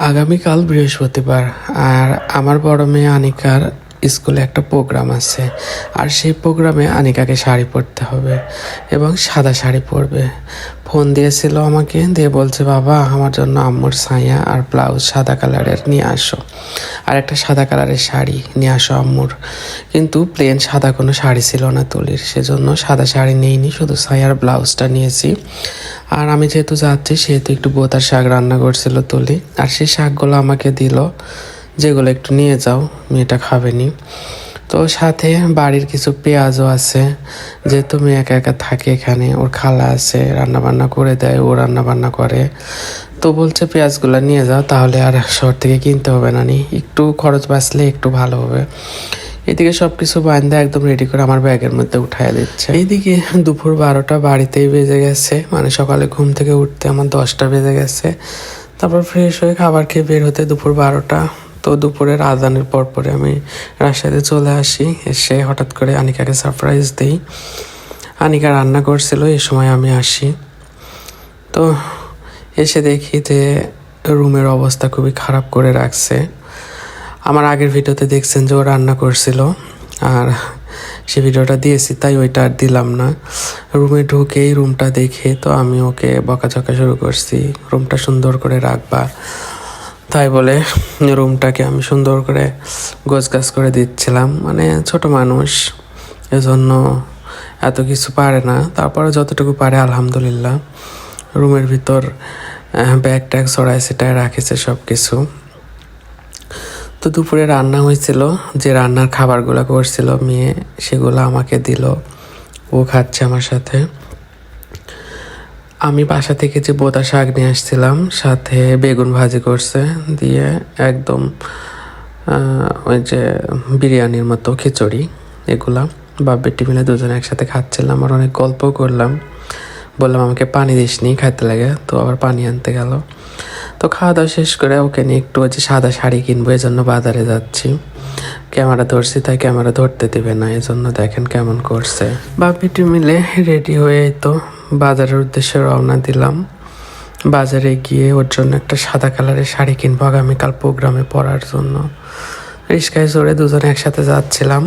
আগামীকাল বৃহস্পতিবার আর আমার বড় মেয়ে আনিকার স্কুলে একটা প্রোগ্রাম আছে। আর সেই প্রোগ্রামে আনিকাকে শাড়ি পরতে হবে এবং সাদা শাড়ি পরবে। ফোন দিয়েছিল আমাকে, দিয়ে বলছে বাবা আমার জন্য আম্মুর ছায়া আর ব্লাউজ সাদা কালারের নিয়ে আসো, আর একটা সাদা কালারের শাড়ি নিয়ে আসো আম্মুর। কিন্তু প্লেন সাদা কোনো শাড়ি ছিল না তুলির, সেজন্য সাদা শাড়ি নেইনি, শুধু ছায়ার ব্লাউজটা নিয়েছি। আর আমি যেহেতু যাচ্ছি সেহেতু একটু বোতার শাক রান্না করছিল তুলি, আর সেই শাকগুলো আমাকে দিল, যেগুলো একটু নিয়ে যাও, মেয়েটা খাবেনি। তো সাথে বাড়ির কিছু পেঁয়াজও আছে, যেহেতু মেয়ে একা একা থাকে এখানে, ওর খালা আছে রান্না বান্না করে দেয়, ও রান্না বান্না করে। তো বলছে পেঁয়াজগুলো নিয়ে যাও, তাহলে আর শহর থেকে কিনতে হবে না, একটু খরচ বাঁচলে একটু ভালো হবে। এদিকে সব কিছু বান্ধে একদম রেডি করে আমার ব্যাগের মধ্যে উঠাইয়া দিচ্ছে। এইদিকে দুপুর 12টা বাড়িতেই বেজে গেছে, মানে সকালে ঘুম থেকে উঠতে আমার 10টা বেজে গেছে। তারপর ফ্রেশ হয়ে খাবার খেয়ে বের হতে দুপুর 12টা। তো দুপুরের আজানের পরে আমি রাজশাহীতে চলে আসি। এসে হঠাৎ করে আনিকাকে সারপ্রাইজ দিই। আনিকা রান্না করছিল, এই সময় আমি আসি। তো এসে দেখি যে রুমের অবস্থা খুবই খারাপ করে রাখছে। আমার আগের ভিডিওতে দেখছেন যে ও রান্না করছিল, আর সে ভিডিওটা দিয়েছি তাই ওইটা আর দিলাম না। রুমে ঢুকেই রুমটা দেখে তো আমি ওকে বকাঝকা শুরু করছি, রুমটা সুন্দর করে রাখবা। তাই বলে রুমটাকে আমি সুন্দর করে গোছগাছ করে দিচ্ছিলাম, মানে ছোট মানুষ, এজন্য এত কিছু পারে না, তারপরে যতটুকু পারে আলহামদুলিল্লাহ। রুমের ভিতর ব্যাগ ট্যাগ ছড়ায় সেটাই রাখেছে সব কিছু। তো দুপুরে রান্না হয়েছিল, যে রান্নার খাবারগুলো করছিল মেয়ে, সেগুলো আমাকে দিল, ও খাচ্ছে আমার সাথে। আমি বাসা থেকে যে বোতা শাক নিয়ে আসছিলাম, সাথে বেগুন ভাজি করছে, দিয়ে একদম ওই যে বিরিয়ানির মতো খিচুড়ি, এগুলা বাপ বেটি মিলে দুজনে একসাথে খাচ্ছিলাম। আর অনেক গল্প করলাম, বললাম আমাকে পানি দিসনি, খাইতে লাগে, তো আবার পানি আনতে গেল। তো খাওয়া দাওয়া শেষ করে ওকে নিয়ে একটু যে সাদা শাড়ি কিনবো, এই জন্য বাজারে যাচ্ছি। ক্যামেরা ধরছি, তাই ক্যামেরা ধরতে দেবে না, এজন্য দেখেন কেমন করছে। বাপ বেটি মিলে রেডি হয়ে তো বাজারের উদ্দেশ্যে রওনা দিলাম। বাজারে গিয়ে ওর জন্য একটা সাদা কালারের শাড়ি কিনবো আগামীকাল প্রোগ্রামে পরার জন্য। রিস্কায় চড়ে দুজনে একসাথে যাচ্ছিলাম।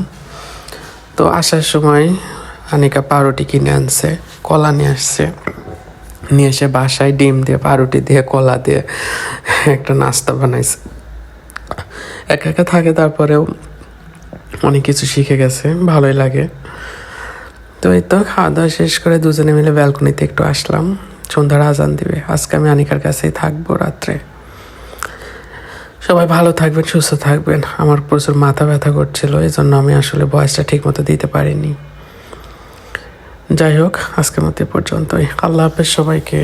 তো আসার সময় আনিকা পাউরুটি কিনে আনছে, কলা নিয়ে আসছে, নিয়ে এসে বাসায় ডিম দিয়ে পাউরুটি দিয়ে কলা দিয়ে একটা নাস্তা বানাইছে। একা একা থাকে, তারপরেও অনেক কিছু শিখে গেছে, ভালোই লাগে। তো এই তো খাওয়া দাওয়া শেষ করে দুজনে মিলে ব্যালকনিতে একটু আসলাম। সন্ধ্যার আজান দিবে, আজকে আমি আনিকার কাছেই থাকবো রাত্রে। সবাই ভালো থাকবেন, সুস্থ থাকবেন। আমার প্রচুর মাথা ব্যথা করছিল, এই জন্য আমি আসলে ভয়েসটা ঠিক মতো দিতে পারিনি। যাই হোক, আজকের মতো পর্যন্তই। আল্লাহ হাফেজ সবাইকে।